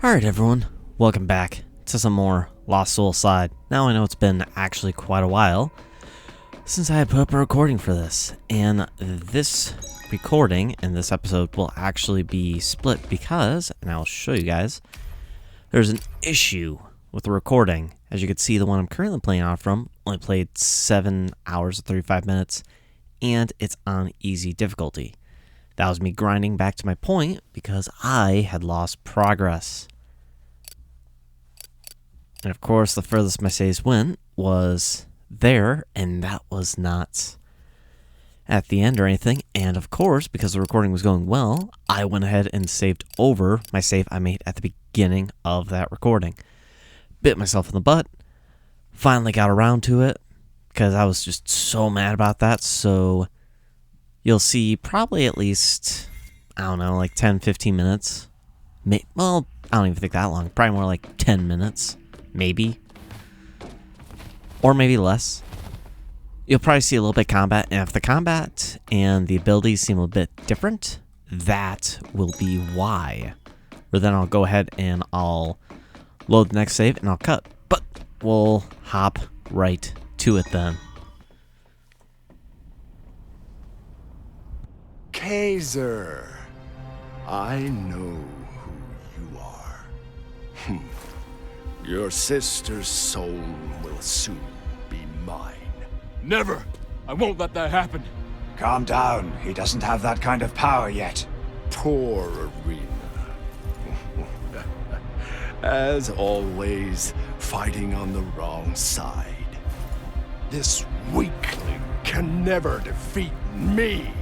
Alright everyone, welcome back to some more Lost Soul Side. Now I know it's been actually quite a while since I had put up a recording for this, and this recording and this episode will actually be split because, and I'll show you guys, there's an issue with the recording. As you can see, the one I'm currently playing out from only played 7 hours and 35 minutes, and it's on easy difficulty. That was me grinding back to my point because I had lost progress. And of course, the furthest my saves went was there, and that was not at the end or anything. And of course, because the recording was going well, I went ahead and saved over my save I made at the beginning of that recording. Bit myself in the butt. Finally got around to it because I was just so mad about that. So you'll see probably at least, I don't know, like 10-15 minutes. Well, I don't even think that long. Probably more like 10 minutes. Maybe. Or maybe less. You'll probably see a little bit of combat. And if the combat and the abilities seem a bit different, that will be why. Or then I'll go ahead and I'll load the next save and I'll cut. But we'll hop right to it then. Kaser, I know who you are. Your sister's soul will soon be mine. Never! I won't let that happen. Calm down. He doesn't have that kind of power yet. Poor Arena. As always, fighting on the wrong side. This weakling can never defeat me.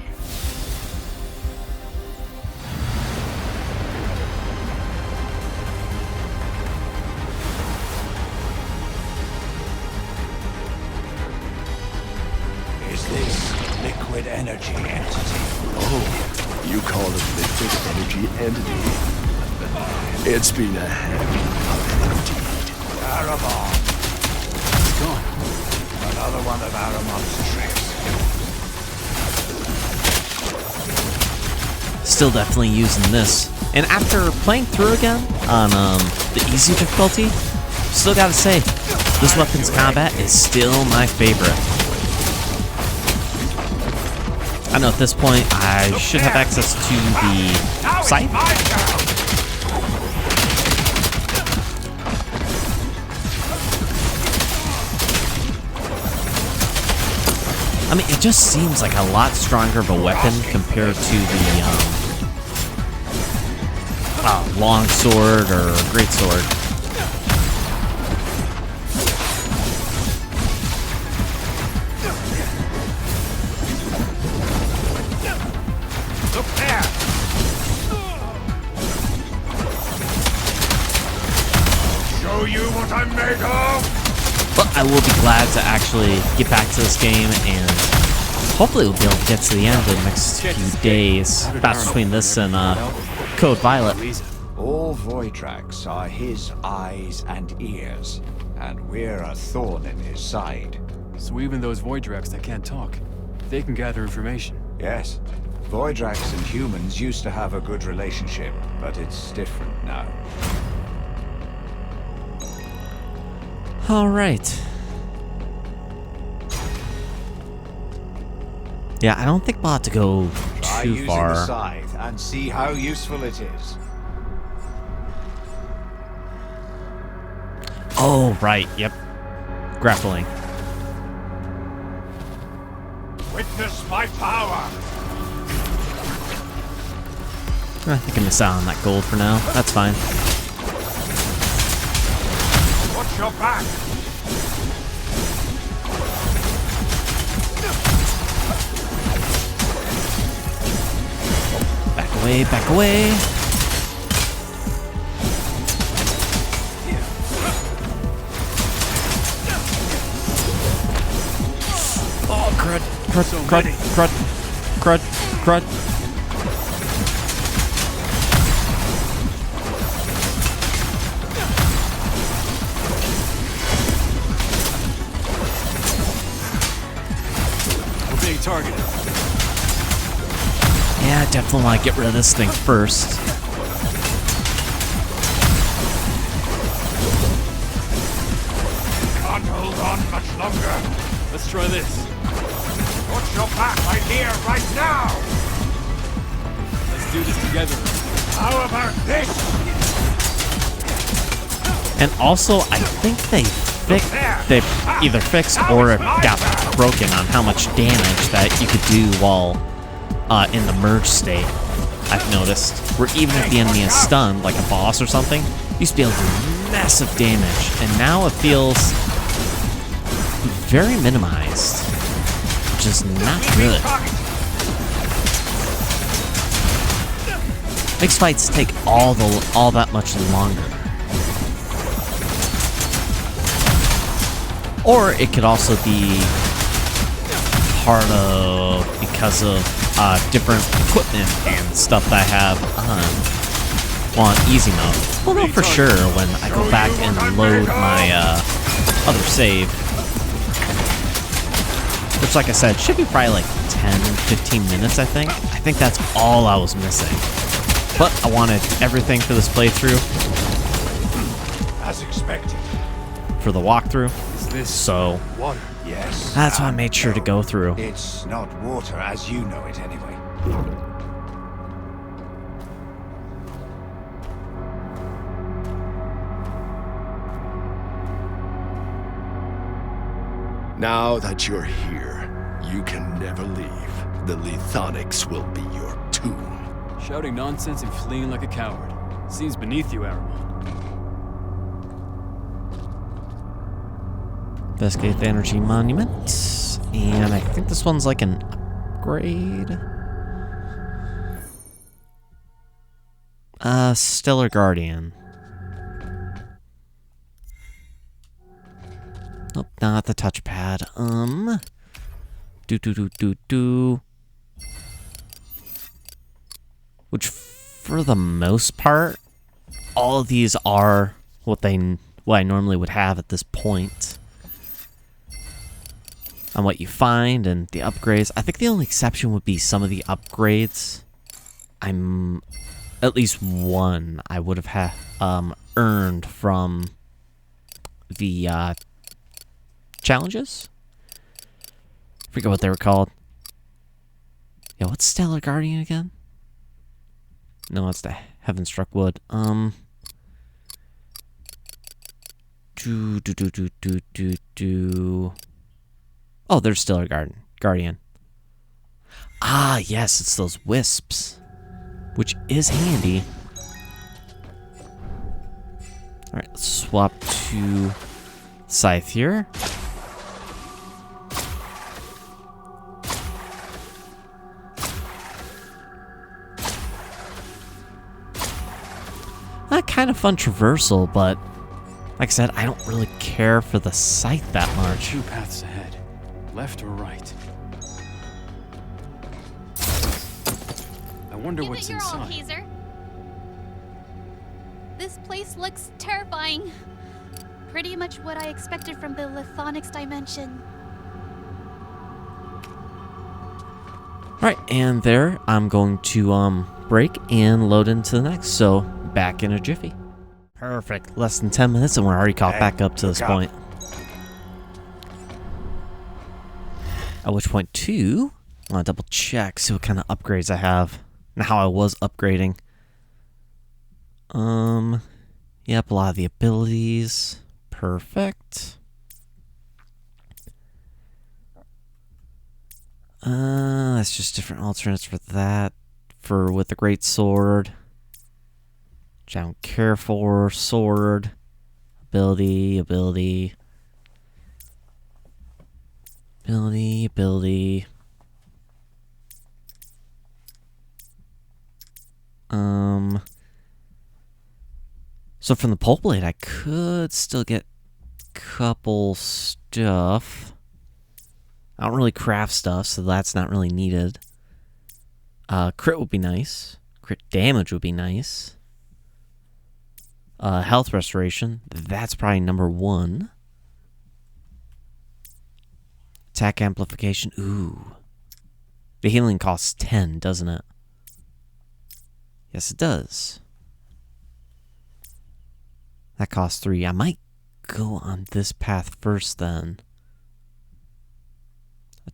Is this liquid energy entity? Oh, you call it liquid energy entity? It's been a heavy puddle indeed. Aramon. It's gone. Another one of Aramon's tricks. Still definitely using this. And after playing through again on the easy difficulty, still gotta say, this weapon's combat is still my favorite. I know at this point I should have access to the site. I mean, it just seems like a lot stronger of a weapon compared to the long sword or great sword. Show you what I'm made of! But I will be glad to actually get back to this game, and hopefully we'll be able to get to the end in the next few days. That's between this and Code Violet. All Voidrax are his eyes and ears, and we're a thorn in his side. So even those Voidrax that can't talk, they can gather information. Yes, Voidrax and humans used to have a good relationship, but it's different now. Alright. Yeah, I don't think we'll have to go Try too using far. the scythe and see how useful it is. Oh, right, yep. Grappling. Witness my power! I think I missed out on that gold for now. That's fine. Watch your back! Back away, back away. Oh, crud, crud, crud, crud, crud, crud. Targeted. Yeah, I definitely want to get rid of this thing first. longer. Let's try this. Put your back right here, right now! Let's do this together. How about this? And also, I think they either fixed or it got broken on how much damage that you could do while in the merge state. I've noticed, where even if the enemy is stunned, like a boss or something, you used to be able to do massive damage, and now it feels very minimized, which is not good. Makes fights take all that much longer. Or it could also be part of because of different equipment and stuff that I have on easy mode. We'll know for sure when I go back and load my other save. Which, like I said, should be probably like 10-15 minutes, I think. I think that's all I was missing. But I wanted everything for this playthrough. As expected. For the walkthrough. Is this So water? Yes. that's why I made sure to go through. It's not water as you know it anyway. Now that you're here, you can never leave. The Lethonix will be your tomb. Shouting nonsense and fleeing like a coward. Seems beneath you, Aramon. Investigate the energy monument. And I think this one's like an upgrade. Stellar Guardian. Nope, not the touchpad. Which, for the most part, all of these are what I normally would have at this point. On what you find and the upgrades. I think the only exception would be some of the upgrades. At least one I would have earned from the challenges. I forget what they were called. Yeah, what's Stellar Guardian again? No, it's the Heavenstruck Wood. Oh, there's Stellar Guardian. Ah, yes, it's those wisps, which is handy. All right, let's swap to Scythe here. Kind of fun traversal, but like I said, I don't really care for the Scythe that much. 2 paths ahead, left or right. I wonder what's Give it your all, inside. Kaser. This place looks terrifying. Pretty much what I expected from the Lethonix dimension. Alright, and there, I'm going to break and load into the next, so back in a jiffy. Perfect. Less than 10 minutes and we're already caught back up to this point. At which point, too, I want to double check, see what kind of upgrades I have and how I was upgrading. Yep, a lot of the abilities. Perfect. That's just different alternates for that. With the great sword. Which I don't care for. Sword. Ability. So from the pole blade, I could still get a couple stuff. I don't really craft stuff, so that's not really needed. Crit would be nice. Crit damage would be nice. Health restoration, that's probably number 1. Attack amplification, ooh. The healing costs 10, doesn't it? Yes, it does. That costs 3. I might go on this path first then.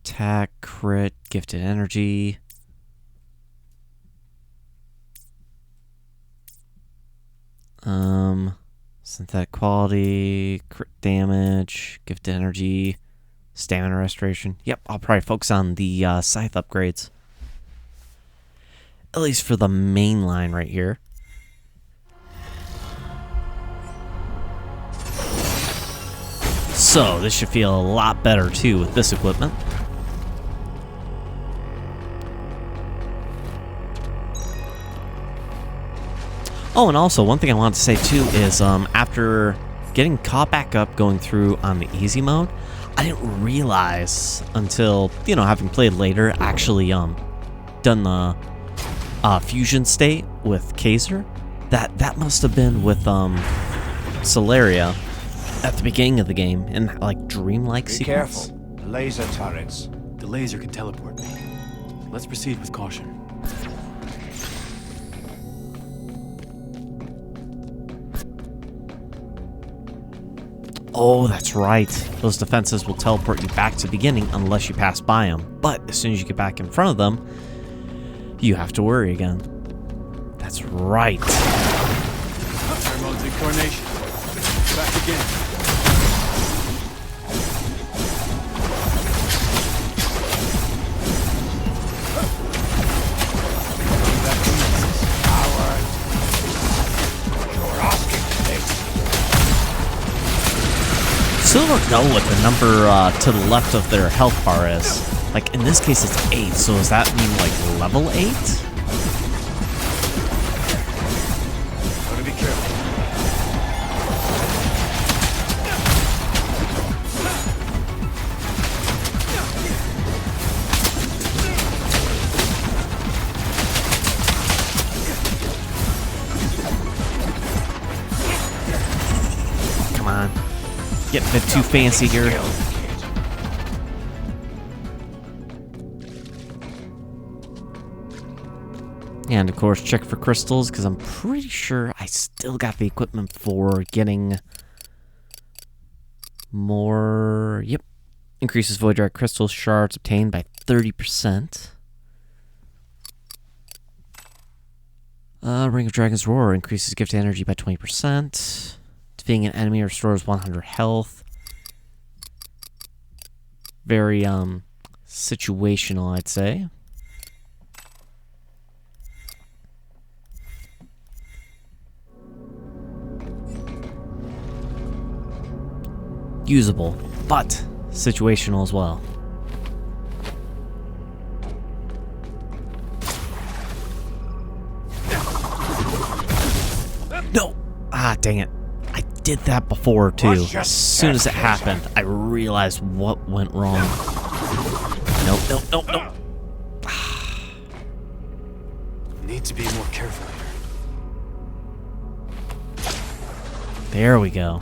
attack, crit, gifted energy. Synthetic quality, crit damage, gifted energy, stamina restoration. Yep, I'll probably focus on the scythe upgrades. At least for the main line right here. So, this should feel a lot better too with this equipment. Oh, and also, one thing I wanted to say too is after getting caught back up going through on the easy mode, I didn't realize until, you know, having played later, actually done the fusion state with Kaser, that must have been with Solaria at the beginning of the game in that, like, dreamlike sequence. Be careful. Laser turrets. The laser can teleport me. Let's proceed with caution. Oh, that's right. Those defenses will teleport you back to the beginning unless you pass by them. But as soon as you get back in front of them, you have to worry again. That's right. Pheromones in coordination. Back again. Still don't know what the number to the left of their health bar is. Like, in this case, it's 8, so does that mean, like, level 8? Gotta be careful. Come on. Getting a bit too fancy here. And of course, check for crystals, because I'm pretty sure I still got the equipment for getting more. Yep. Increases Voidrax crystal shards obtained by 30%. Ring of Dragon's Roar increases gift energy by 20%. Defeating an enemy restores 100 health. Very, situational, I'd say. Usable, but situational as well. No! Ah, dang it. I did that before, too. As soon as it happened, I realized what went wrong. Nope, nope, nope, nope. Need to be more careful here. There we go.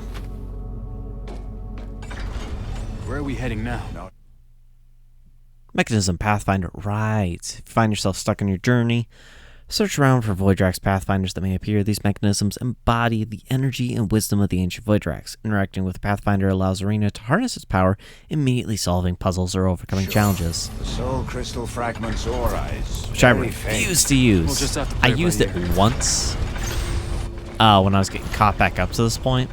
Where are we heading now? Mechanism Pathfinder, right. If you find yourself stuck on your journey, search around for Voidrax Pathfinders that may appear. These mechanisms embody the energy and wisdom of the ancient Voidrax. Interacting with the Pathfinder allows Arena to harness its power, immediately solving puzzles or overcoming challenges. The soul crystal fragment's aura is Which I very refuse faint. to use. We'll just have to play I it by used it ear. once when I was getting caught back up to this point,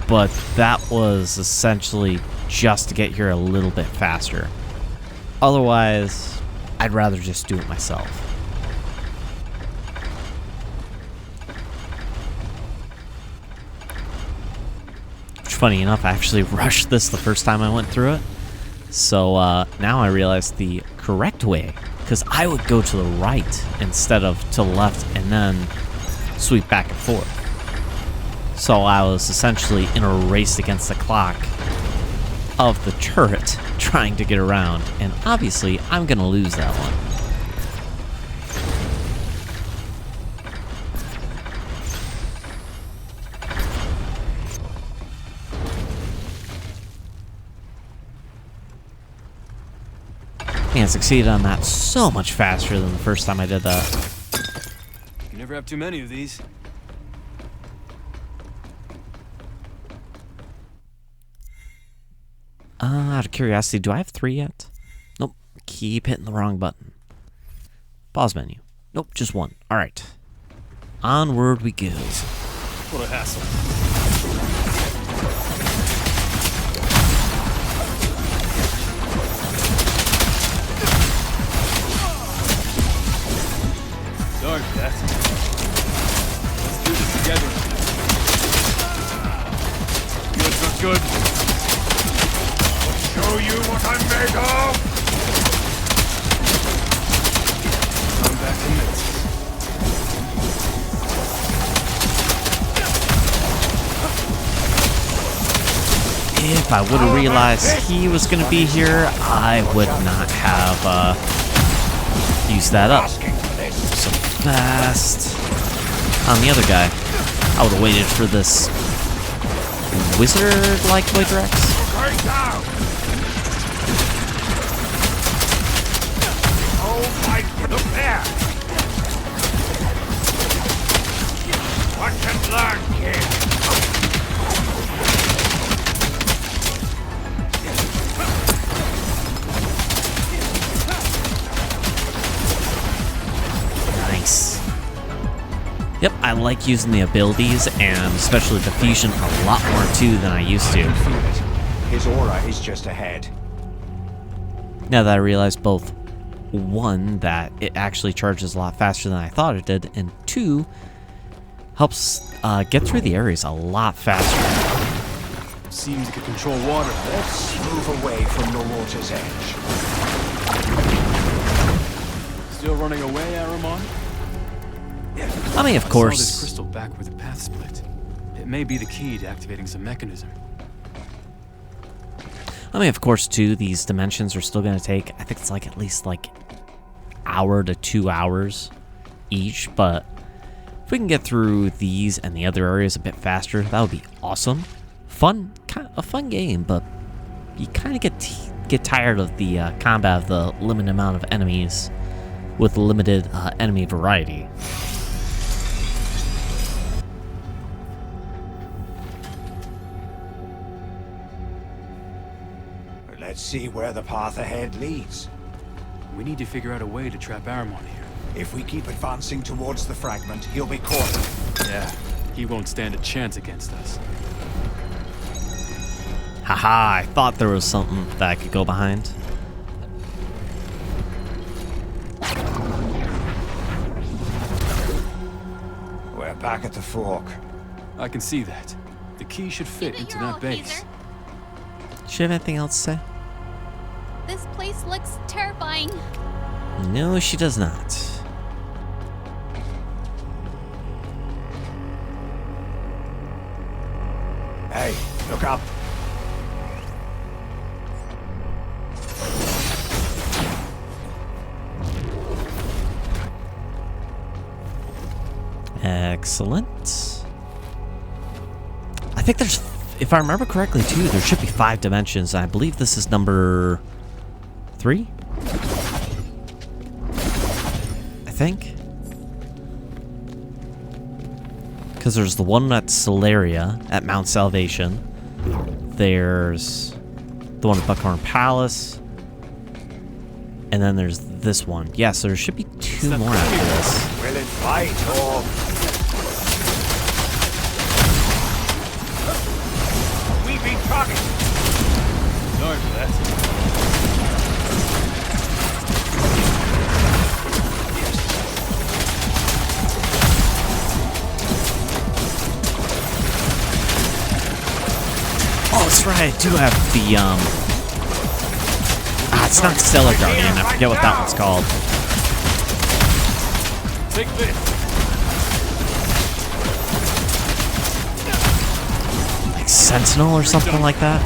but that was essentially just to get here a little bit faster. Otherwise, I'd rather just do it myself. Which, funny enough, I actually rushed this the first time I went through it. So now I realize the correct way, because I would go to the right instead of to the left and then sweep back and forth. So I was essentially in a race against the clock of the turret trying to get around, and obviously I'm gonna lose that one. And succeeded on that so much faster than the first time I did that. You never have too many of these. Out of curiosity, do I have 3 yet? keep hitting the wrong button. Pause menu. Nope, just one. Alright. Onward we go. What a hassle. Sorry for that. Let's do this together. Good, not good. I'll show you what I'm made of! Come back to minutes. If I would have realized he was going to be here, I would not have used that up so fast. On the other guy, I would have waited for this wizard-like Voidrax. Oh my, look there! Watch and learn, kid! Nice. Yep, I like using the abilities, and especially the fusion, a lot more too than I used to. His aura is just ahead. Now that I realize both, one, that it actually charges a lot faster than I thought it did, and two, helps get through the areas a lot faster. Seems it can control water. Let's move away from the water's edge. Still running away, Aramon? I mean, of I saw this course, crystal back where the path split. It may be the key to activating some mechanism. too, these dimensions are still going to take, I think it's like at least like hour to 2 hours each, but if we can get through these and the other areas a bit faster, that would be awesome. Fun, a fun game, but you kind of get tired of the combat of the limited amount of enemies with limited enemy variety. Let's see where the path ahead leads. We need to figure out a way to trap Aramon here. If we keep advancing towards the fragment, he'll be cornered. Yeah, he won't stand a chance against us. Haha, I thought there was something that I could go behind. We're back at the fork. I can see that. The key should fit into that base. Does she have anything else to say? This place looks terrifying. No, she does not. Hey, look up. Excellent. I think there's, if I remember correctly too, there should be 5 dimensions. I believe this is number 3? I think. Because there's the one at Solaria, at Mount Salvation. There's the one at Buckhorn Palace. And then there's this one. Yeah, so there should be 2 more after this. Will it fight or... We've been talking. Sorry for that. Oh, that's right. I do have the it's not Stellar Guardian. I forget what that one's called. Take this. Like Sentinel or something like that.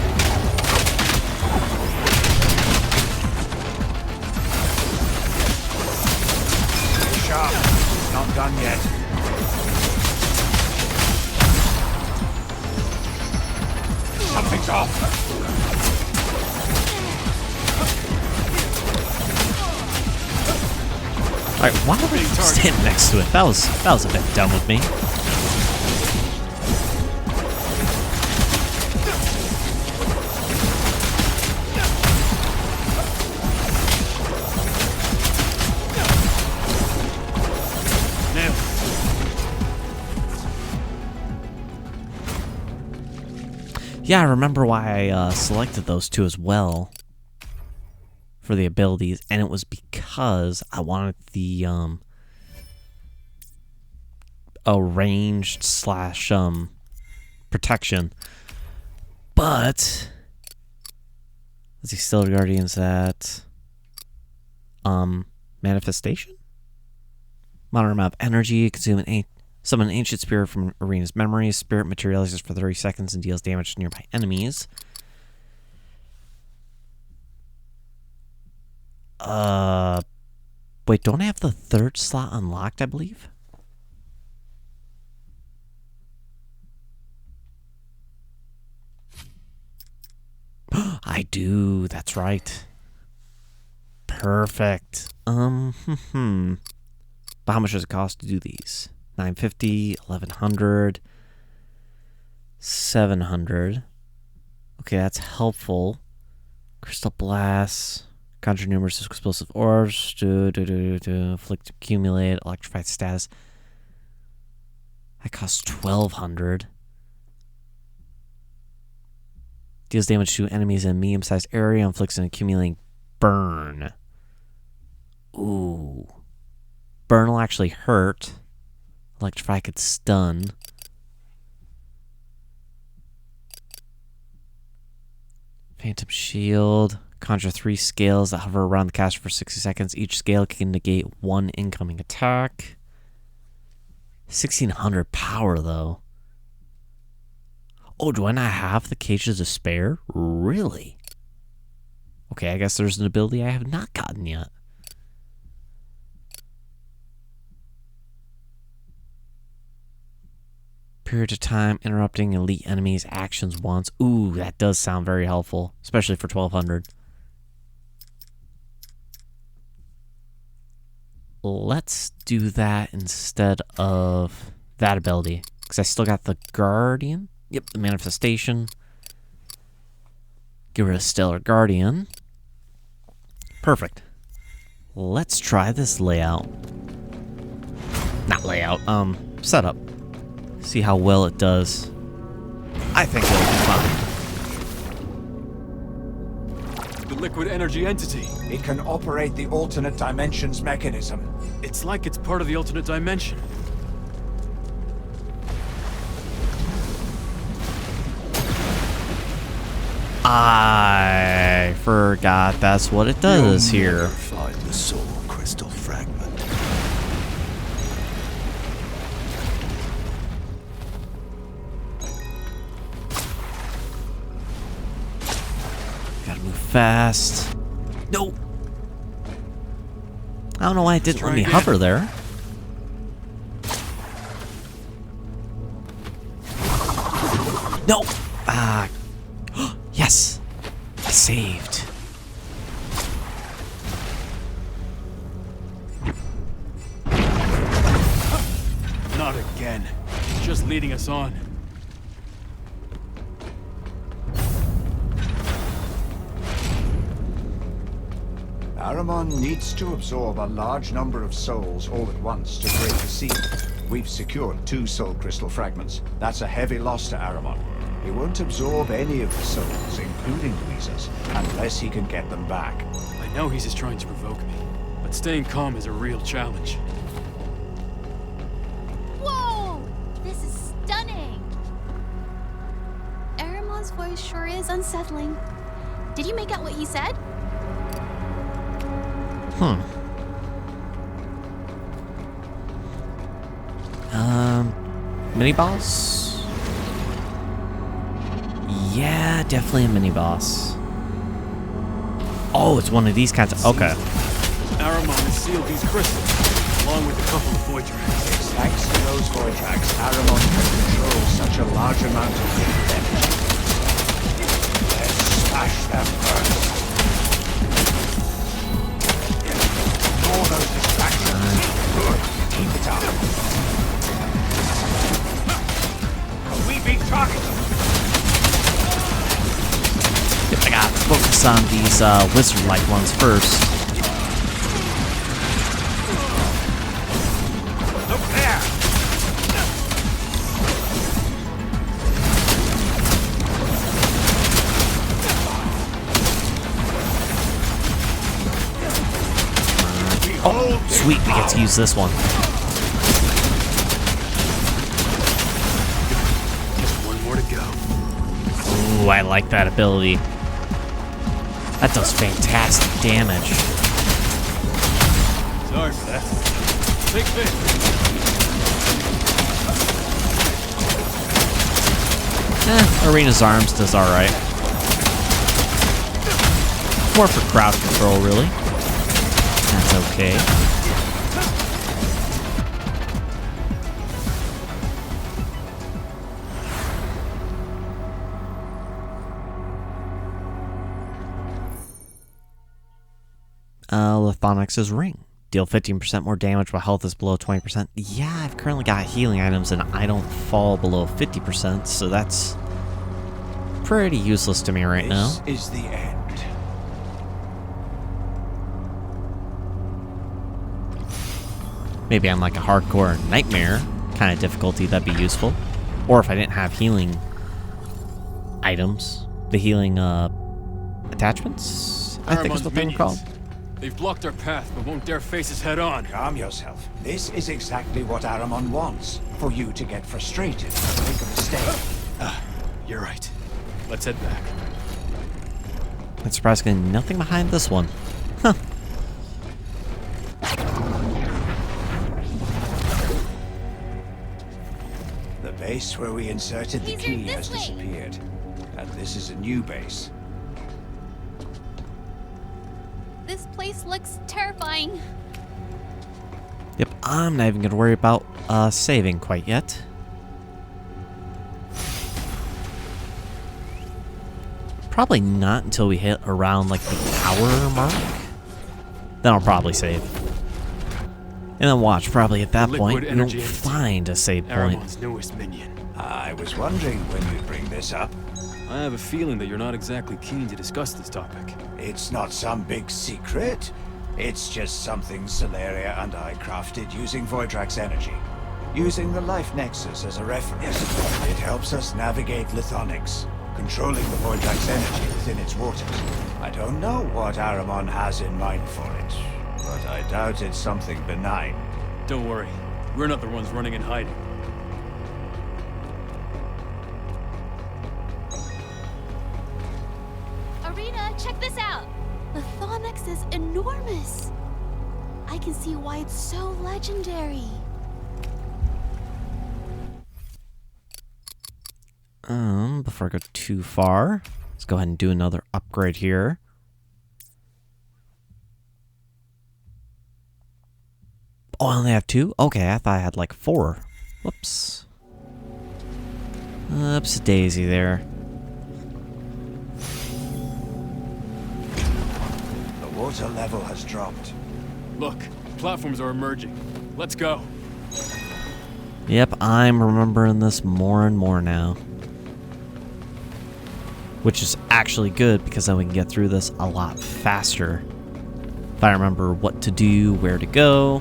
Stay sharp. It's not done yet. Something's off. Alright, why are we standing next to it? That was a bit dumb of me. Yeah, I remember why I selected those two as well for the abilities, and it was because I wanted the a ranged slash protection. But let's see, Stellar Guardians at manifestation? Modern amount of energy, summon an ancient spirit from arena's memory. Spirit materializes for 30 seconds and deals damage to nearby enemies. Wait, don't I have the third slot unlocked, I believe? I do, that's right. Perfect. But how much does it cost to do these? $950, $1,100, $700. Okay, that's helpful. Crystal Blast. Conjure numerous explosive orbs. Afflict, accumulate, electrified status. That costs $1,200. Deals damage to enemies in a medium-sized area. Inflicts an accumulating burn. Ooh. Burn will actually hurt. Electrify could stun. Phantom Shield. Conjure 3 scales that hover around the caster for 60 seconds. Each scale can negate 1 incoming attack. 1,600 power, though. Oh, do I not have the cages to spare? Really? Okay, I guess there's an ability I have not gotten yet. Period of time interrupting elite enemies' actions once. Ooh, that does sound very helpful, especially for 1,200. Let's do that instead of that ability, because I still got the Guardian. Yep, the manifestation. Get rid of Stellar Guardian. Perfect. Let's try this layout. Not layout, setup. See how well it does. I think it'll be fine. The liquid energy entity. It can operate the alternate dimensions mechanism. It's like it's part of the alternate dimension. I forgot that's what it does here. Find the soul crystal fragment. Gotta move fast. No. I don't know why it didn't let me hover there. No. Yes. I saved. Not again. Just leading us on. Aramon needs to absorb a large number of souls all at once to break the seal. We've secured 2 soul crystal fragments. That's a heavy loss to Aramon. He won't absorb any of the souls, including Louisa's, unless he can get them back. I know he's just trying to provoke me, but staying calm is a real challenge. Whoa! This is stunning! Aramon's voice sure is unsettling. Did you make out what he said? Mini boss? Yeah, definitely a mini boss. Oh, it's one of these kinds of. Okay. Aramon has sealed these crystals, along with a couple of Voidrax. Thanks to those Voidrax, Aramon can control such a large amount of liquid energy. Let's smash them first. All those distractions. Good. Keep it up. We beat target. Yep, I gotta focus on these wizard-like ones first. Look there. sweet, we get to use this one. Just one more to go. Ooh, I like that ability. That does fantastic damage. Sorry for that. Big fish. Arena's arms does alright. More for crowd control, really. That's okay. Lethonix's ring. Deal 15% more damage while health is below 20%. Yeah, I've currently got healing items and I don't fall below 50%, so that's pretty useless to me right now. This is the end. Maybe I'm like a hardcore nightmare kind of difficulty, that'd be useful. Or if I didn't have healing items, the healing attachments, I think is what they were called. They've blocked our path, but won't dare face us head on. Calm yourself. This is exactly what Aramon wants. For you to get frustrated and make a mistake. You're right. Let's head back. And surprisingly, nothing behind this one. Huh. The base where we inserted the Kaser, key this has way. disappeared. And this is a new base. This place looks terrifying. Yep, I'm not even going to worry about saving quite yet. Probably not until we hit around like the hour mark. Then I'll probably save. And then watch, probably at that point, we don't find a save point. Aramon's newest minion. I was wondering when you'd bring this up. I have a feeling that you're not exactly keen to discuss this topic. It's not some big secret. It's just something Celeria and I crafted using Voidrax energy. Using the Life Nexus as a reference, it helps us navigate Lethonix, controlling the Voidrax energy within its waters. I don't know what Aramon has in mind for it, but I doubt it's something benign. Don't worry. We're not the ones running and hiding. Arena, check this out. Lethonix is enormous. I can see why it's so legendary. Before I go too far, let's go ahead and do another upgrade here. Oh, I only have 2? Okay, I thought I had like 4. Whoops. Oops, daisy there. The water level has dropped. Look, platforms are emerging. Let's go. Yep, I'm remembering this more and more now. Which is actually good, because then we can get through this a lot faster. If I remember what to do, where to go.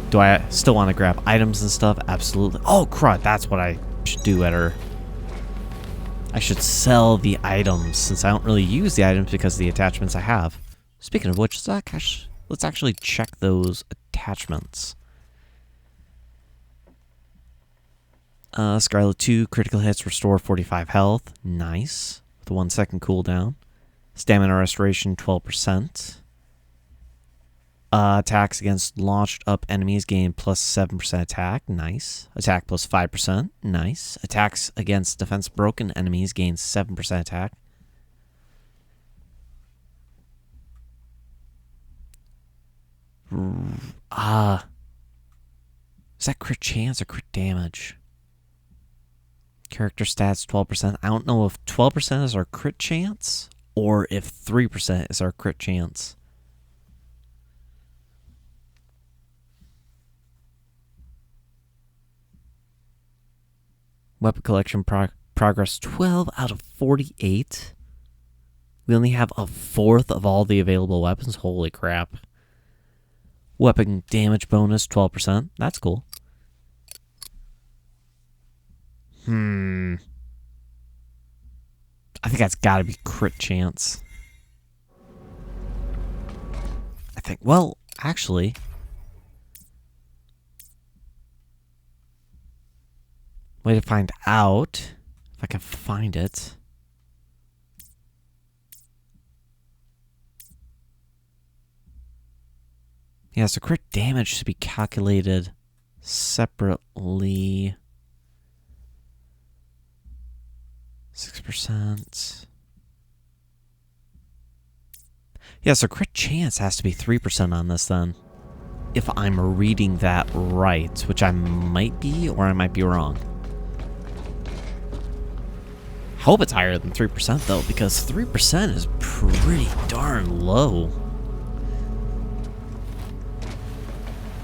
Do I still want to grab items and stuff? Absolutely. Oh, crud, that's what I should do at her. I should sell the items, since I don't really use the items because of the attachments I have. Speaking of which, let's actually check those attachments. Scarlet 2, critical hits restore 45 health. Nice. With a 1 second cooldown. Stamina restoration 12%. Attacks against launched up enemies gain plus 7% attack. Nice. Attack plus 5%. Nice. Attacks against defense broken enemies gain 7% attack. Is that crit chance or crit damage? Character stats 12%. I don't know if 12% is our crit chance or if 3% is our crit chance. Weapon collection progress 12 out of 48. We only have a fourth of all the available weapons. Holy crap. Weapon damage bonus 12%. That's cool. I think that's got to be crit chance. I think, well, Actually, way to find out if I can find it. Yeah, so crit damage should be calculated separately. 6%. Yeah, so crit chance has to be 3% on this then. If I'm reading that right, which I might be, or I might be wrong. Hope it's higher than 3% though, because 3% is pretty darn low.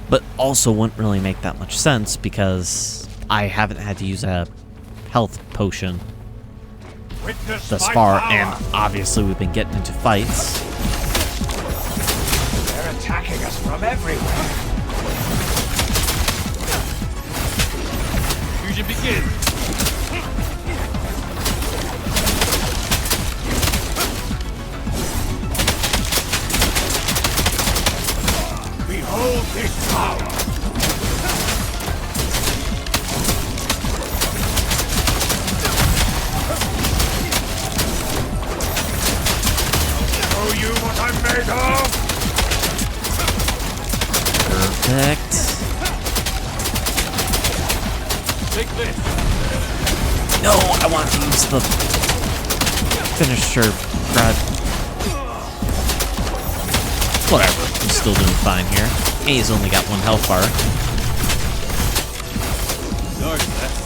But also wouldn't really make that much sense because I haven't had to use a health potion thus far, and obviously we've been getting into fights. They're attacking us from everywhere. Fusion begins. Behold this power! Show you what I'm made of! Perfect. Take this. No, I want to use the finisher grab. Whatever, I'm still doing fine here. A's only got 1 health bar. Dark, that's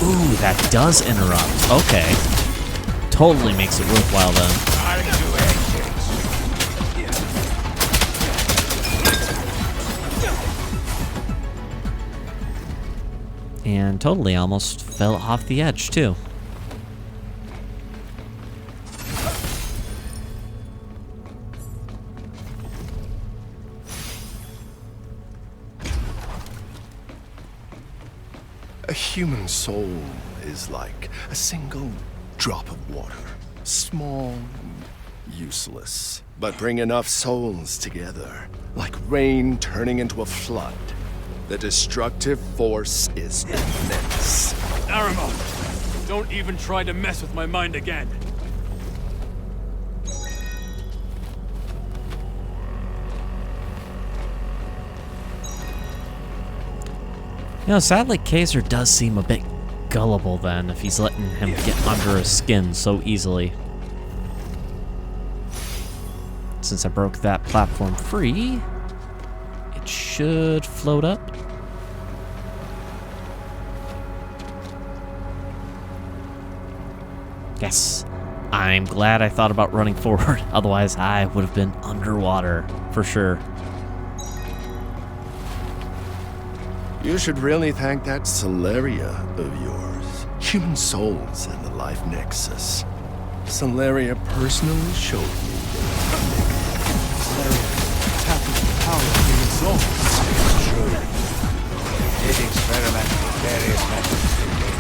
Ooh, that does interrupt. Okay. Totally makes it worthwhile then. Time to exit. And totally almost fell off the edge too. A human soul is like a single drop of water. Small, useless. But bring enough souls together, like rain turning into a flood. The destructive force is immense. Aramon. Don't even try to mess with my mind again. You know, sadly, Kaser does seem a bit gullible then, if he's letting him get under his skin so easily. Since I broke that platform free, it should float up. Yes, I'm glad I thought about running forward, otherwise I would have been underwater, for sure. You should really thank that Celeria of yours. Human souls in the Life Nexus. Celeria personally showed me Tapping the power of human souls. It's true. We did experiment with various methods to gain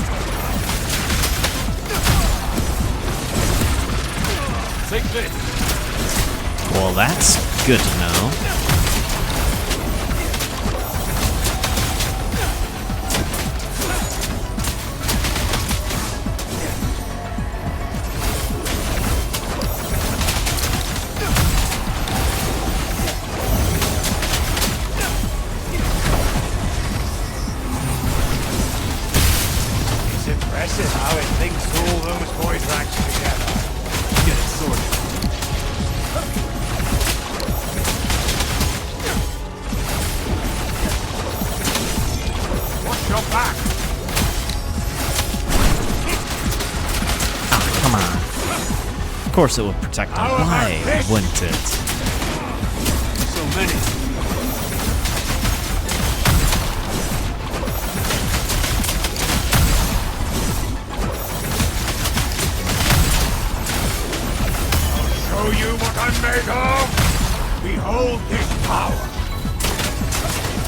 Take this. Well, that's good to know. Impressive how it links all those Voidrax together. Get it sorted. Watch your back! Ah, come on. Of course it would protect him. How about Why this? wouldn't it? So many. Show you what I'm made of! Behold this power!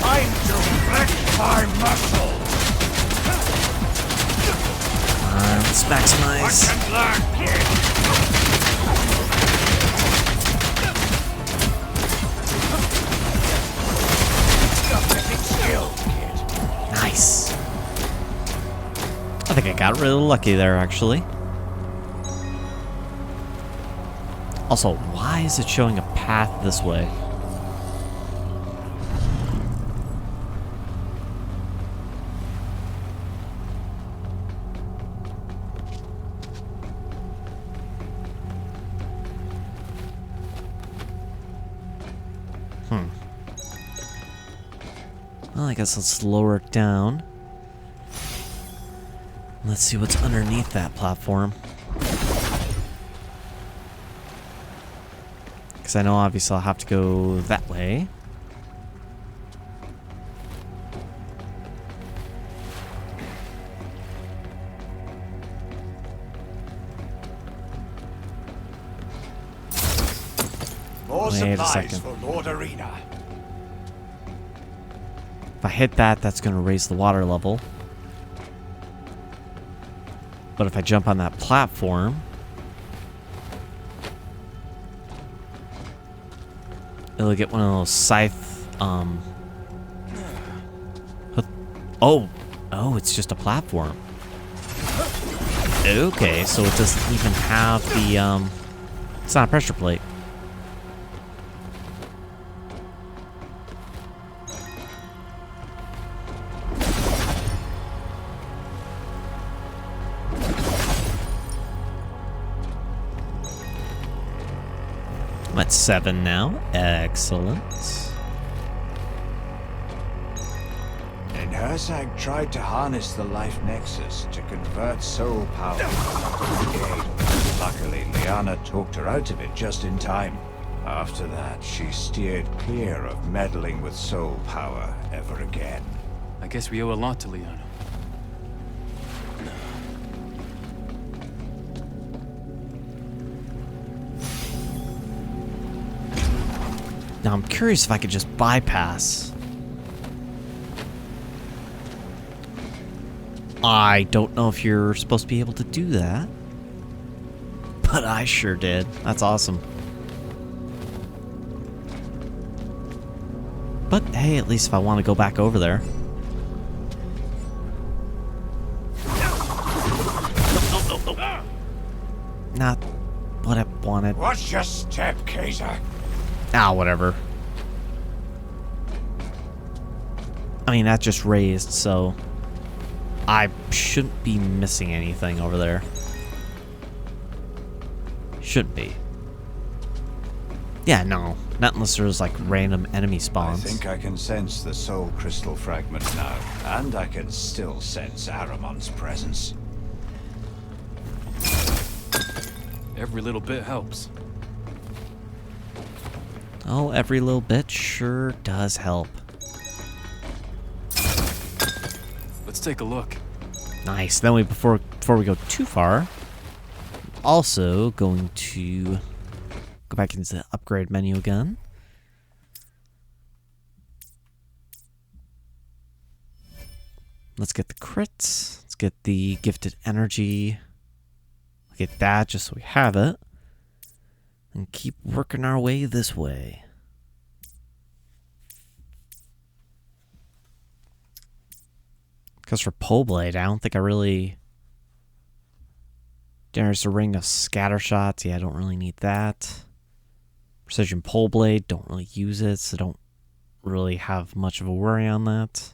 Time to flex my muscles! Let's maximize. Watch and learn, kid! got really lucky there, actually. Also, why is it showing a path this way? Well, I guess let's lower it down. Let's see what's underneath that platform. Because I know obviously I'll have to go that way. More Wait a supplies second. for Lord Arena. If I hit that, that's going to raise the water level. But if I jump on that platform, it'll get one of those scythe, Oh, it's just a platform. Okay, so it doesn't even have the, it's not a pressure plate. I'm at 7 now. Excellent. Hersag tried to harness the life nexus to convert soul power into the gate. Luckily, Liana talked her out of it just in time. After that, she steered clear of meddling with soul power ever again. I guess we owe a lot to Liana. Now I'm curious if I could just bypass. I don't know if you're supposed to be able to do that, but I sure did. That's awesome. But hey, at least if I want to go back over there. Not what I wanted. Watch your step, Kaser. Ah, whatever. I mean, that just raised, so I shouldn't be missing anything over there. Shouldn't be. Yeah, no. Not unless there's like random enemy spawns. I think I can sense the soul crystal fragment now, and I can still sense Aramon's presence. Every little bit helps. Oh, every little bit sure does help. Let's take a look. Nice. Then before we go too far, also going to go back into the upgrade menu again. Let's get the crits. Let's get the gifted energy. Get that just so we have it. And keep working our way this way. Because for Pole Blade, I don't think I really... There's a ring of scatter shots. Yeah, I don't really need that. Precision Pole Blade, don't really use it, so don't really have much of a worry on that.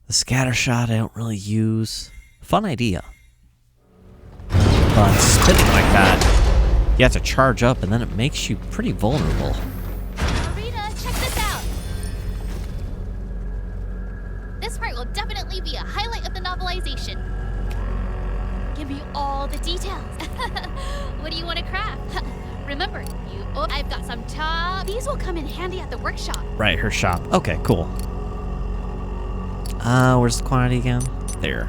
The scatter shot, I don't really use. Fun idea. But spitting like that, you have to charge up, and then it makes you pretty vulnerable. Rita, check this out. This part will definitely be a highlight of the novelization. Give me all the details. What do you want to craft? Remember, I've got some top. These will come in handy at the workshop. Right, her shop. Okay, cool. Where's the quantity again? There.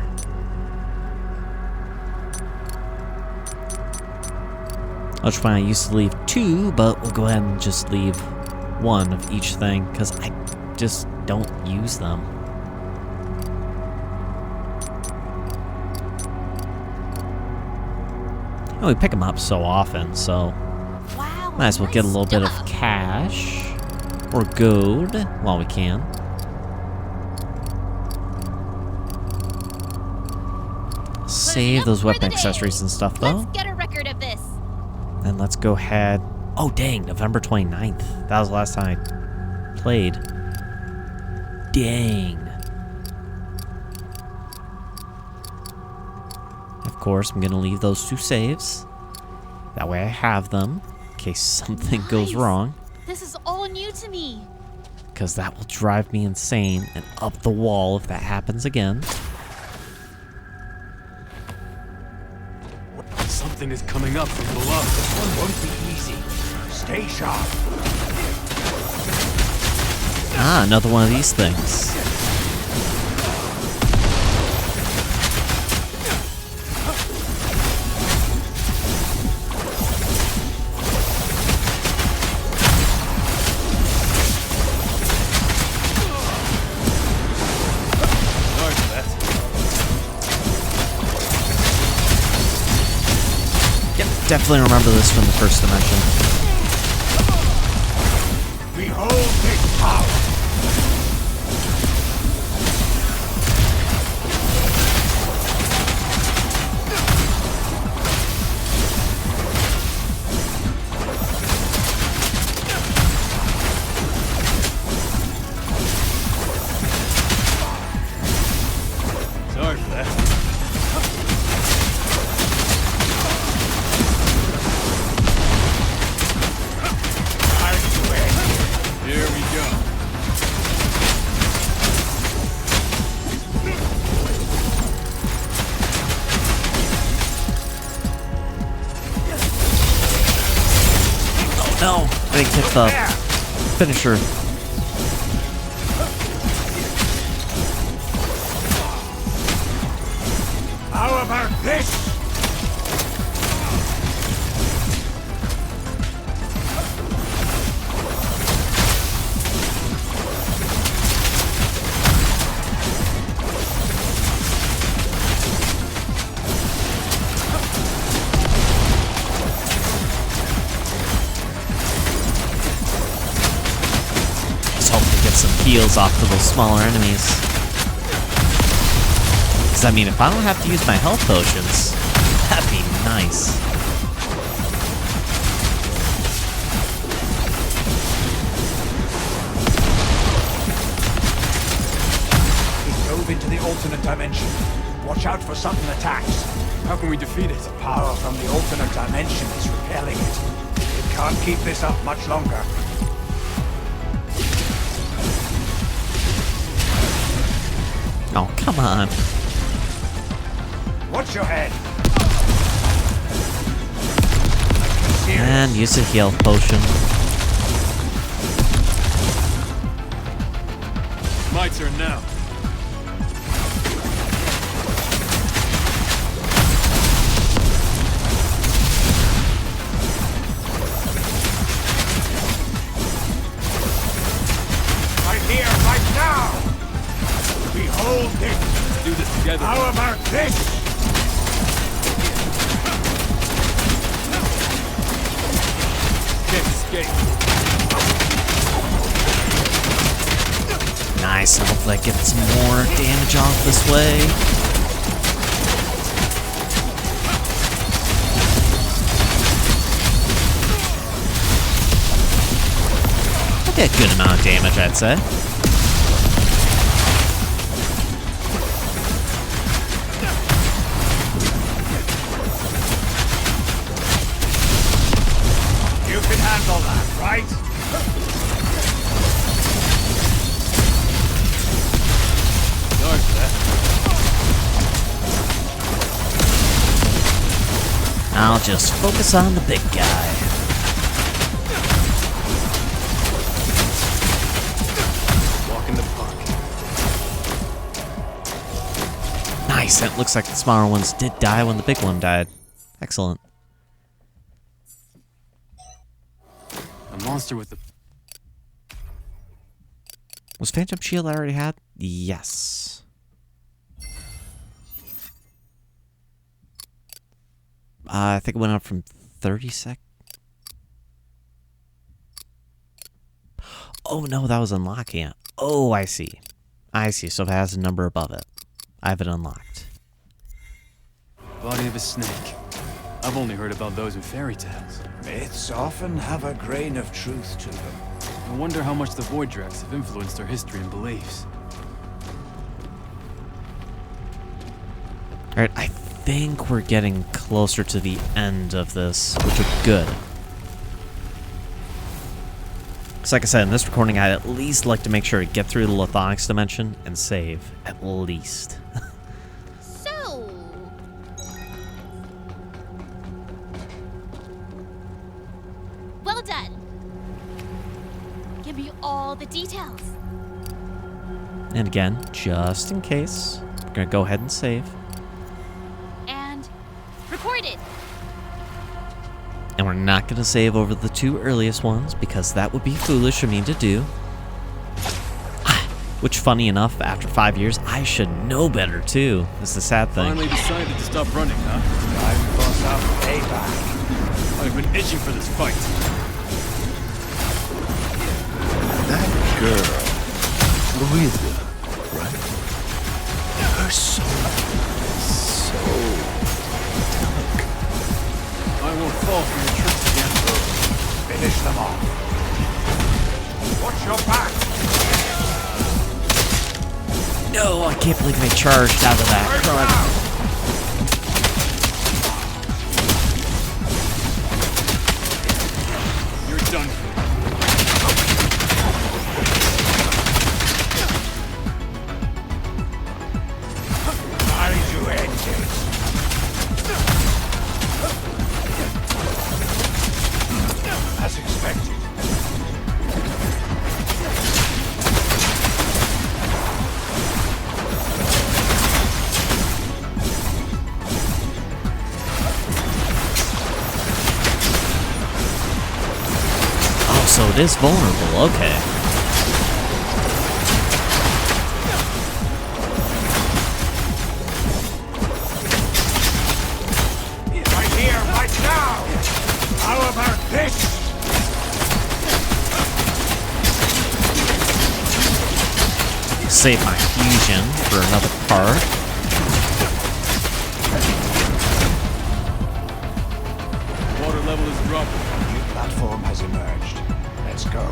Which one I used to leave 2, but we'll go ahead and just leave 1 of each thing, because I just don't use them. And we pick them up so often, so Wow. might as well get a little bit of stuff. cash or gold while we can. save up those for weapon the day. accessories and stuff, though. Let's get a record of this. And let's go ahead. Oh, dang, November 29th. That was the last time I played. Dang. Of course, I'm going to leave those 2 saves. That way I have them in case something goes Nice. wrong. This is all new to me. Because that will drive me insane and up the wall if that happens again. Something is coming up from below. This one won't be easy. Stay sharp. Ah, another one of these things. Sorry for that. Yep, definitely remember this from the first dimension. Behold this power. Sorry for that. Here we go. No, I didn't get the finisher. How about this? Just hope to get some heals off to those smaller enemies. Because, I mean, if I don't have to use my health potions, that'd be nice. He dove into the alternate dimension. Watch out for sudden attacks. How can we defeat it? Power from the alternate dimension is repelling it. It can't keep this up much longer. Oh, come on. Watch your head. And use a heal potion. My turn now. Right here, right now. Behold this. Let's do this together. How about this? Can't escape. Nice, and hopefully I get some more damage off this way. I get a good amount of damage, I'd say. You can handle that, right? Sorry for that. I'll just focus on the big guy. Walk in the park. Nice, and it looks like the smaller ones did die when the big one died. Excellent. A monster with the... Was Phantom Shield I already had? Yes. I think it went up from 30 sec. Oh no, that was unlocking it. Oh, I see. I see. So if it has a number above it, I have it unlocked. body of a snake. I've only heard about those in fairy tales. Myths often have a grain of truth to them. I wonder how much the Voidrax have influenced our history and beliefs. Alright, I think we're getting closer to the end of this, which is good. Because like I said, in this recording, I'd at least like to make sure to get through the Lethonix dimension and save. At least. So, well done. Give me all the details. And again, just in case, we're going to go ahead and save. And recorded. And we're not going to save over the two earliest ones, because that would be foolish of me to do. Which, funny enough, after 5 years, I should know better, too. This is the sad thing. Finally decided to stop running, huh? Time for some payback. I've been itching for this fight. That girl, Louisa, right? Her soul is so delicate. I won't fall for your tricks again. Finish them off. Watch your back. No, I can't believe they charged out of that. You're done for. How did you end it? As expected. Oh, so it is vulnerable. Okay. Right here, right now! How about this? Save my fusion for another part. Water level is dropping. A new platform has emerged. Let's go.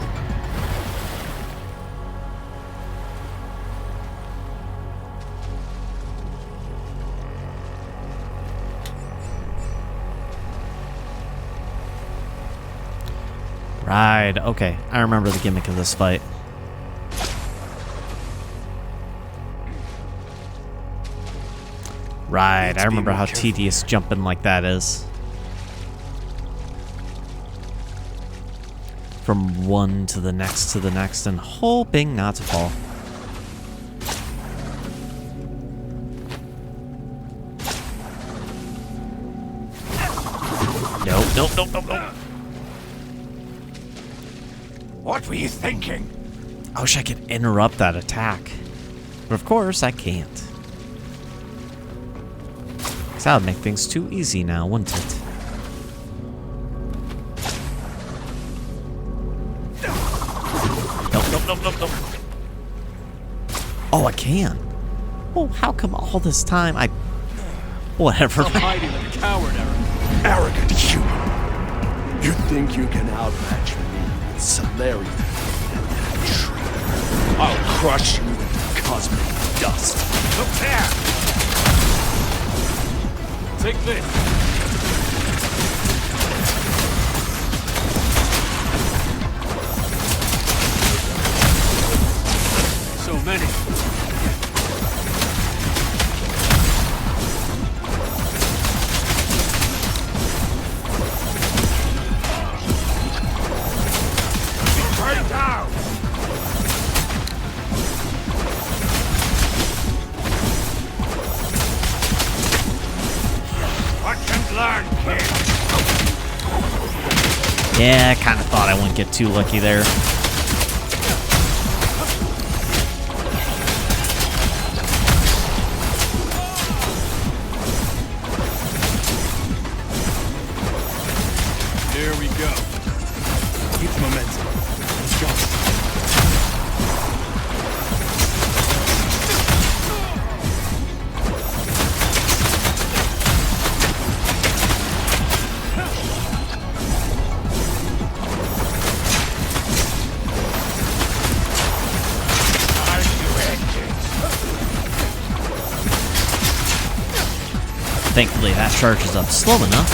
Right, okay. I remember the gimmick of this fight. Right, I remember how tedious jumping like that is. From one to the next and hoping not to fall. Nope. What were you thinking? I wish I could interrupt that attack. But of course, I can't. 'Cause that would make things too easy now, wouldn't it? Nope. Oh, I can. Oh, how come all this time I... Whatever. Stop hiding like a coward, Eric. Arrogant human. You think you can outmatch me, Salarian, and that traitor? I'll crush you into cosmic dust. Look there! Take this. So many. Turn down! Watch and learn, kid! Yeah, I kind of thought I wouldn't get too lucky there. There we go. Keep the momentum. Let's go. Thankfully, that charges up slow enough.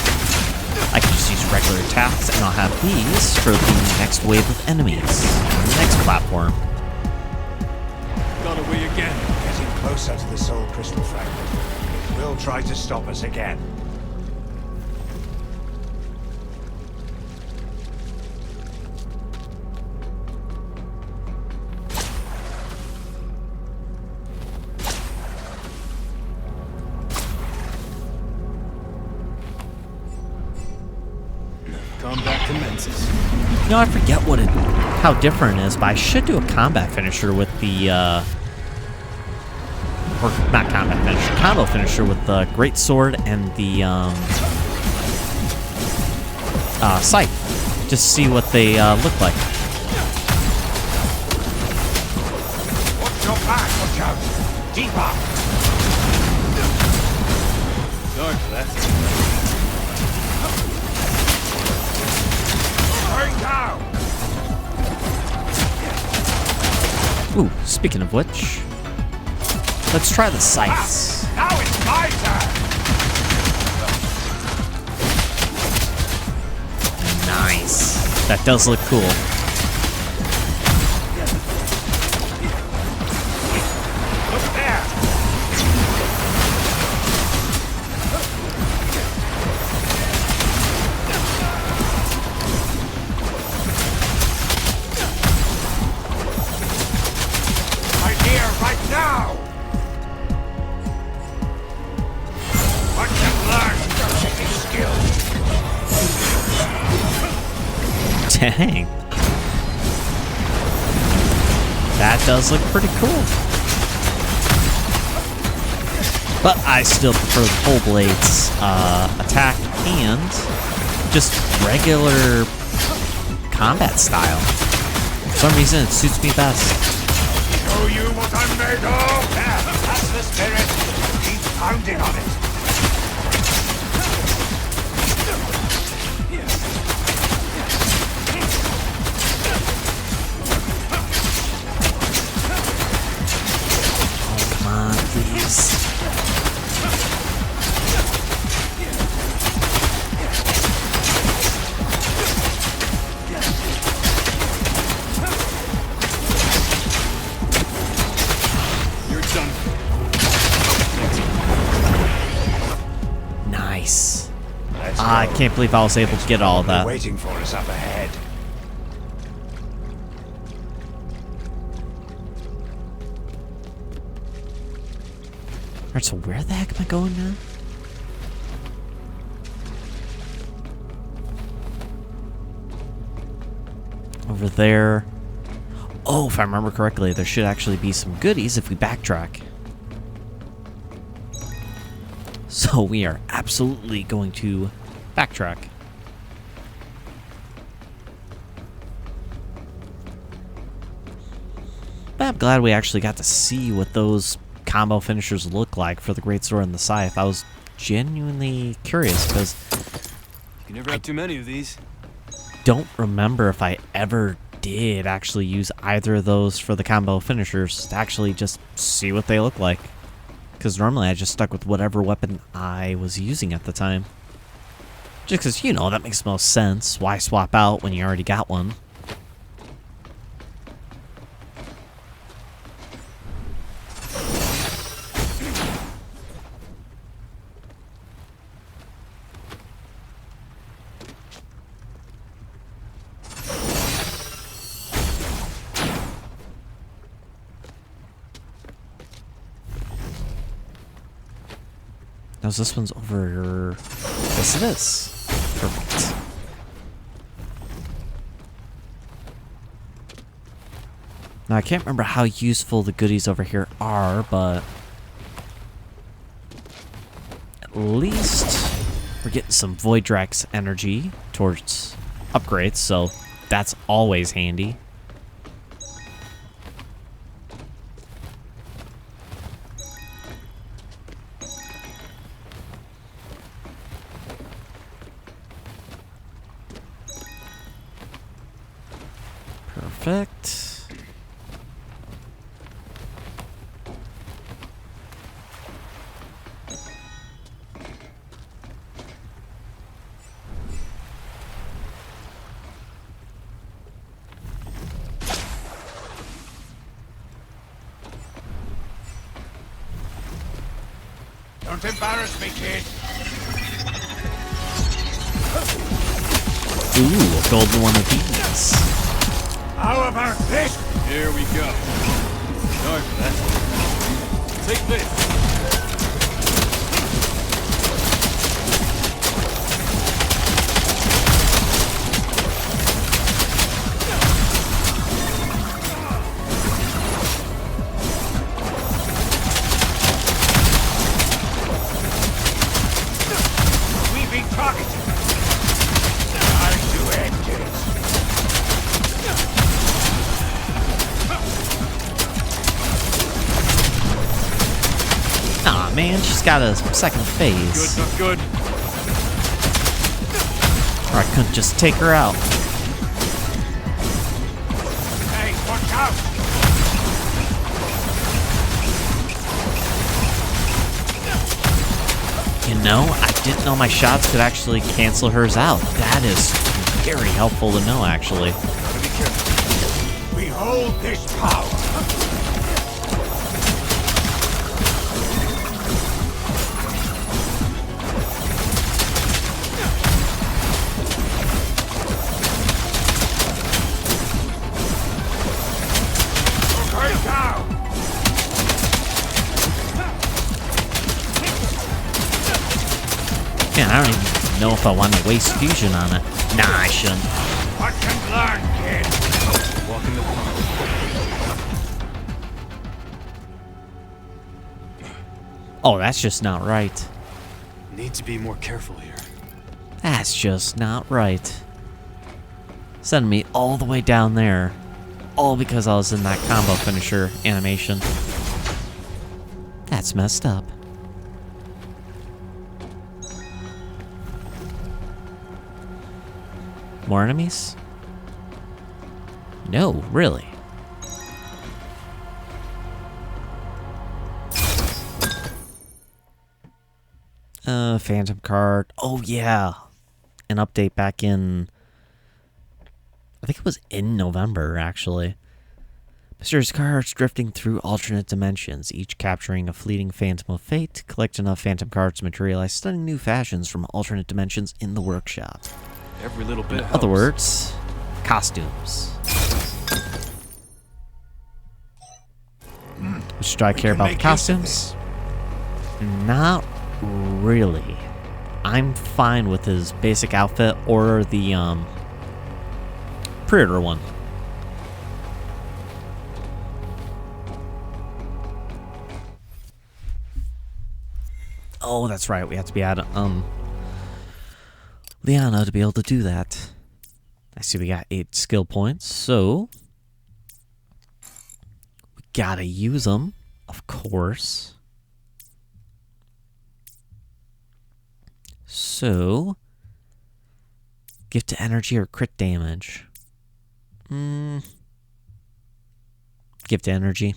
I can just use regular attacks, and I'll have these for the next wave of enemies on the next platform. Got away again. Getting closer to the soul crystal fragment. It will try to stop us again. Combat commences. You know, I forget how different it is, but I should do a combat finisher with the, or not combat finisher, combo finisher with the great sword and the, scythe. Just see what they, look like. Watch your back, watch out! Deeper! Sorry for that. Going down! Ooh, speaking of which, let's try the scythes. Now it's my turn! Nice. That does look cool. Look there! I'm here right now! Watch them learn your taking skills! Dang. That does look pretty cool. But I still prefer the full blades attack and just regular combat style. For some reason, it suits me best. Show you what I'm made of! Yeah, that's the spirit! Keep pounding on it! Come on, please. You're done. Nice. Let's I go. can't believe I was able to get all of that. Waiting for us up ahead. Alright, so where the heck am I going now? Over there. Oh, if I remember correctly, there should actually be some goodies if we backtrack. So we are absolutely going to backtrack. But I'm glad we actually got to see what those combo finishers look like for the Great Sword and the Scythe. I was genuinely curious because You can never have too many of these. don't remember if I ever did actually use either of those for the combo finishers to actually just see what they look like. Because normally I just stuck with whatever weapon I was using at the time. Just because, you know, that makes most sense. Why swap out when you already got one? Now, this one's over. Yes, it is. Perfect. Now, I can't remember how useful the goodies over here are, but at least we're getting some Voidrax energy towards upgrades, so that's always handy. Perfect. Don't embarrass me, kid. Ooh, a golden one of these. How about this? Here we go. Sorry for that. Take this. We've been targeted. Time to end it. Aw, man, she's got a second phase. Good, not good. Or I couldn't just take her out. Hey, watch out! You know, I didn't know my shots could actually cancel hers out. That is very helpful to know, actually. Gotta be careful. We hold this power. Okay, down. Man, I don't even know if I want to waste fusion on it. Nah, I shouldn't. Watch and learn, kid. Walk in the park. Oh, that's just not right. Need to be more careful here. That's just not right. Sending me all the way down there. All because I was in that combo finisher animation. That's messed up. More enemies? No, really. Phantom card. Oh, yeah. An update back in... I think it was in November, actually. Mysterious cards drifting through alternate dimensions, each capturing a fleeting phantom of fate. Collect enough phantom cards to materialize stunning new fashions from alternate dimensions in the workshop. Every little bit In helps. other words, costumes. Which do I care about the costumes? Not really. I'm fine with his basic outfit or the pre-order one. Oh, that's right. We have to be at Liana to be able to do that. I see we got 8 skill points, so we gotta use them, of course. So, gift to energy or crit damage? Gift to energy.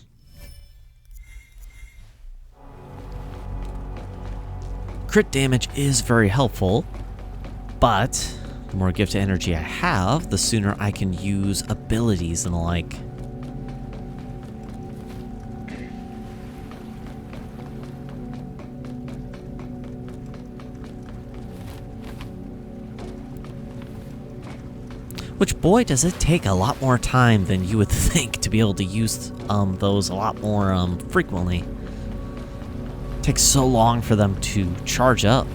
Crit damage is very helpful, but the more gift to energy I have, the sooner I can use abilities and the like. Which, boy, does it take a lot more time than you would think to be able to use those a lot more frequently. It takes so long for them to charge up.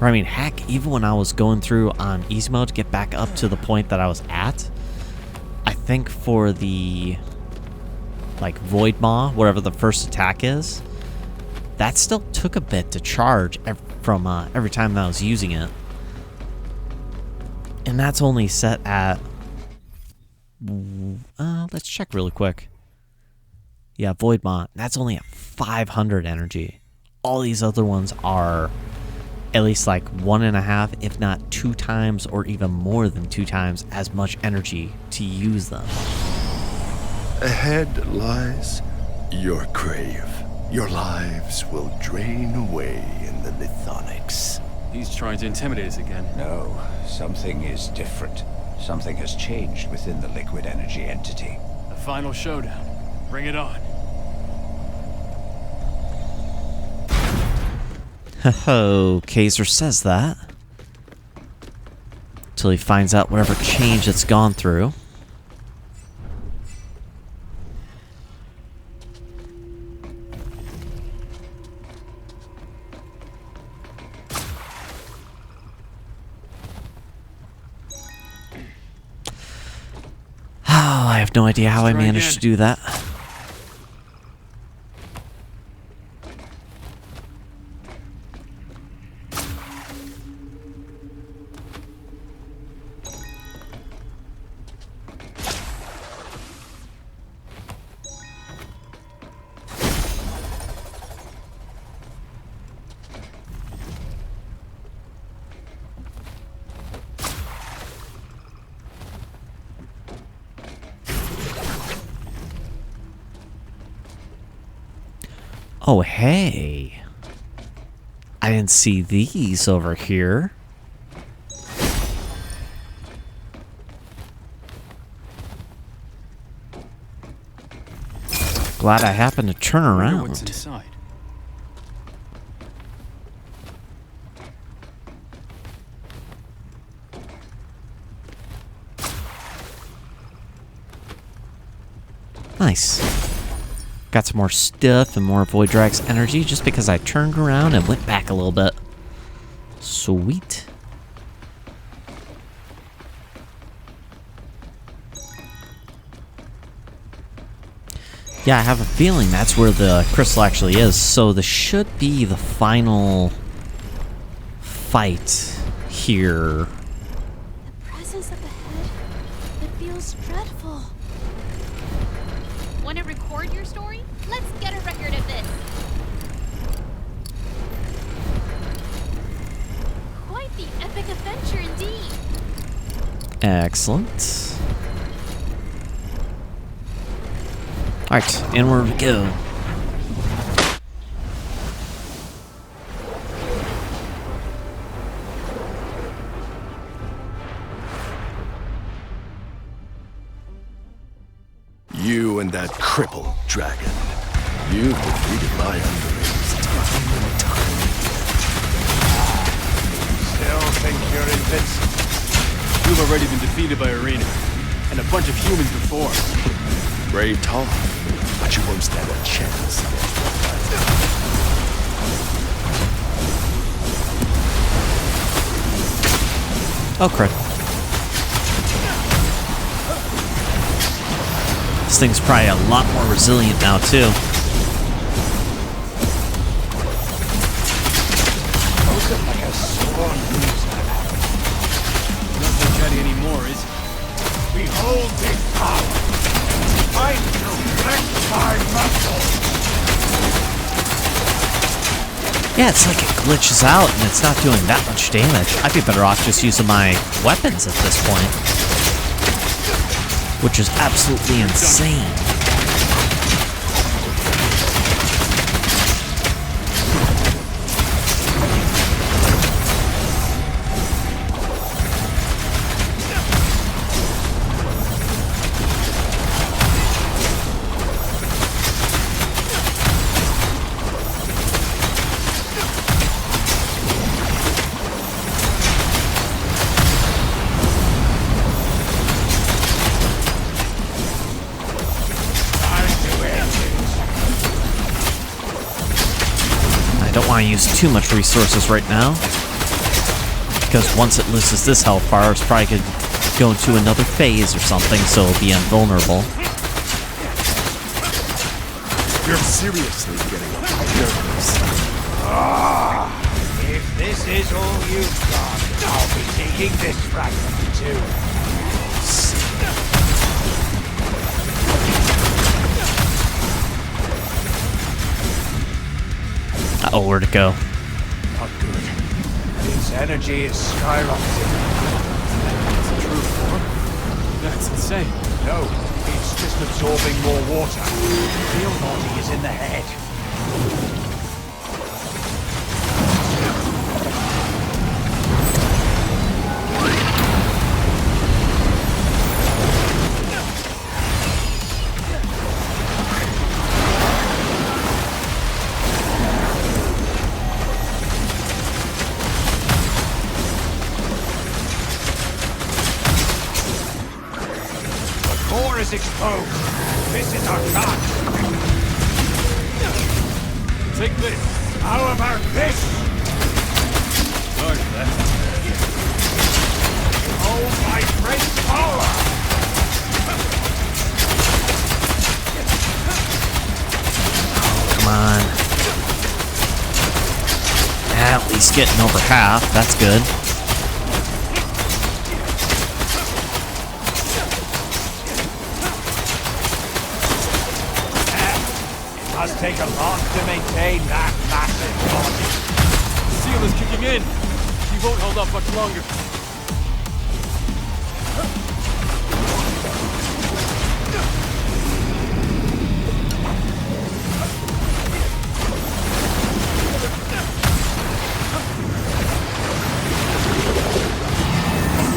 Or, I mean, heck, even when I was going through on easy mode to get back up to the point that I was at, I think for the, like, Void Maw, whatever the first attack is, that still took a bit to charge from every time that I was using it. And that's only set at... let's check really quick. Yeah, Void Maw, that's only at 500 energy. All these other ones are at least like 1.5, if not 2 times, or even more than 2 times as much energy to use them. Ahead lies your grave. Your lives will drain away in the Lethonix. He's trying to intimidate us again. No, something is different. Something has changed within the liquid energy entity. The final showdown. Bring it on. Ho, Kaser says that. Till he finds out whatever change it's gone through. Oh, I have no idea how I managed to do that. Oh, hey. I didn't see these over here. Glad I happened to turn I wonder around. what's inside. Nice. Got some more stuff and more Voidrax energy just because I turned around and went back a little bit. Sweet. Yeah, I have a feeling that's where the crystal actually is, so this should be the final fight here. The presence up ahead, it feels dreadful. Want to record your story? Let's get a record of this. Quite the epic adventure indeed. Excellent. Alright, inward we go. You and that crippled dragon. You've defeated my underlings time and time. Still think you're invincible? You've already been defeated by Arena, and a bunch of humans before. Brave talk, but you won't stand a chance against that. Oh, crap. This thing's probably a lot more resilient now, too. Not so chatty anymore, is it? Behold this power! I direct my muscle! Yeah, it's like it glitches out and it's not doing that much damage. I'd be better off just using my weapons at this point. Which is absolutely insane. I don't want to use too much resources right now, because once it loses this health bar, it's probably going to go into another phase or something, so it'll be invulnerable. You're seriously getting on my nerves. If this is all you've got, I'll be taking this fragment too. Uh-oh, where'd it go? Not good. Its energy is skyrocketing. It's a true form? That's insane. No, it's just absorbing more water. The real body is in the head. armor is exposed. This is our chance. Take this. How about this? Guard that. Oh, my great power! Come on. At least getting over half. That's good. It must take a lot to maintain that massive body. The seal is kicking in. He won't hold up much longer.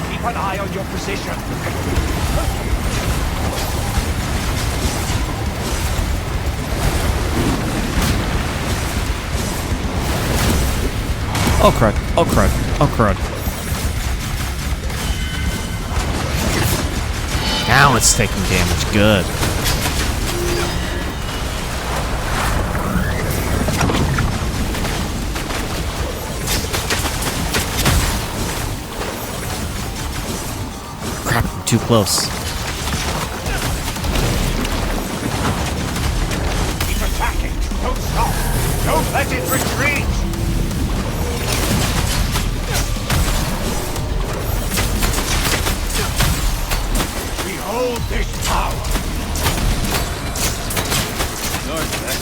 Keep an eye on your position. Oh crud, oh crud, oh crud. Now it's taking damage, good. Crap, I'm too close. Keep attacking. Don't stop. Don't let it retreat. Hold this power! Guard that.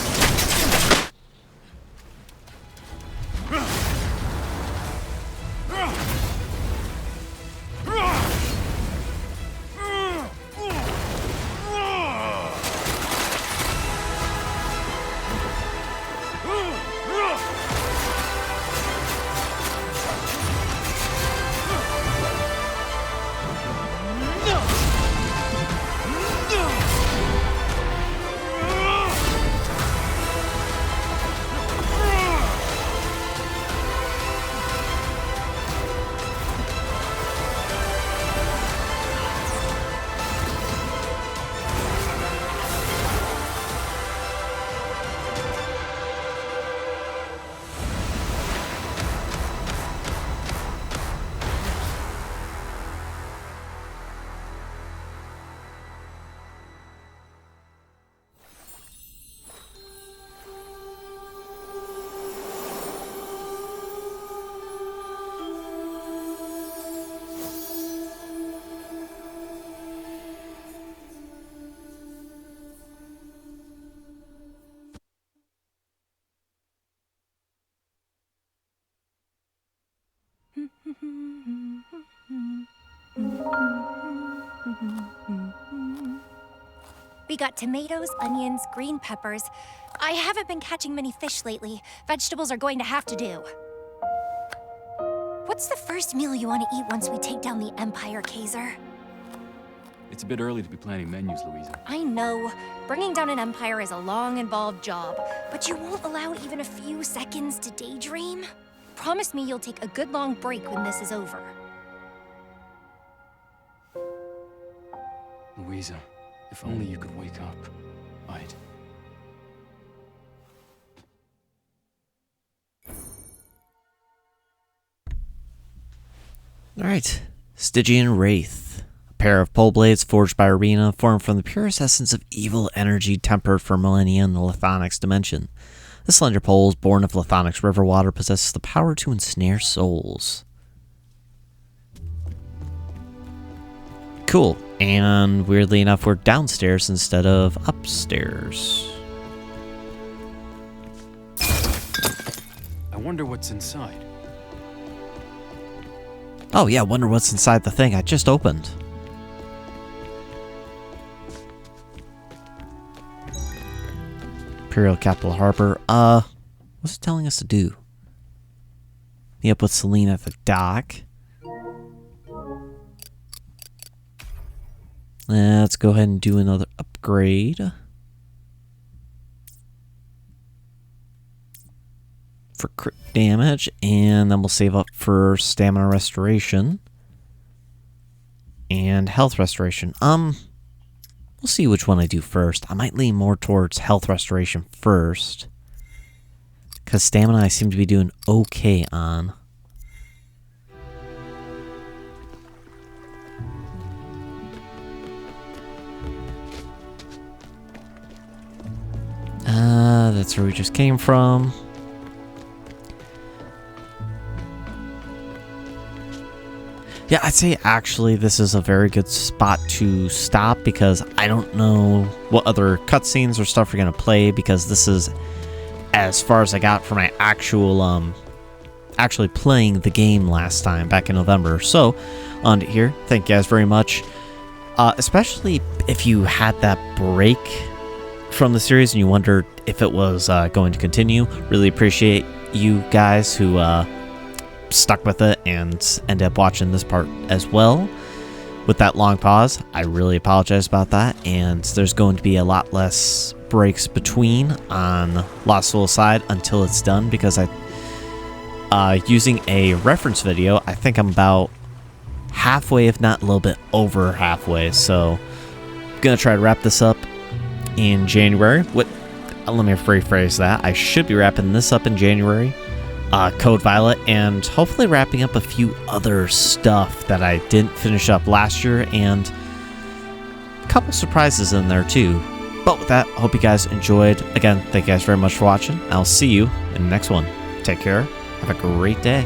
We got tomatoes, onions, green peppers. I haven't been catching many fish lately. Vegetables are going to have to do. What's the first meal you want to eat once we take down the Empire, Kaser? It's a bit early to be planning menus, Louisa. I know. Bringing down an Empire is a long, involved job, but you won't allow even a few seconds to daydream? Promise me you'll take a good long break when this is over. Louisa, if only you could wake up. I'd... Alright. Stygian Wraith. A pair of pole blades forged by Arena, formed from the purest essence of evil energy tempered for millennia in the Lethonix dimension. The slender poles, born of Lethonix river water, possesses the power to ensnare souls. Cool. And weirdly enough, we're downstairs instead of upstairs. I wonder what's inside. Oh yeah, wonder what's inside the thing I just opened. Imperial Capital Harbor. What's it telling us to do? Meet up with Celine at the dock. Let's go ahead and do another upgrade. For crit damage, and then we'll save up for stamina restoration. And health restoration. We'll see which one I do first. I might lean more towards health restoration first, because stamina I seem to be doing okay on. That's where we just came from. Yeah, I'd say actually this is a very good spot to stop because I don't know what other cutscenes or stuff are going to play, because this is as far as I got for my actual, actually playing the game last time back in November. So, on to here. Thank you guys very much. Especially if you had that break from the series and you wondered if it was going to continue. Really appreciate you guys who stuck with it and ended up watching this part as well with that long pause. I really apologize about that, and there's going to be a lot less breaks between on Lost Soul side until it's done, because I using a reference video, I think I'm about halfway, if not a little bit over halfway. So I'm gonna try to wrap this up in January. Let me rephrase that. I should be wrapping this up in January. Code Violet, and hopefully wrapping up a few other stuff that I didn't finish up last year, and a couple surprises in there too. But with that, I hope you guys enjoyed. Again, thank you guys very much for watching. I'll see you in the next one. Take care. Have a great day.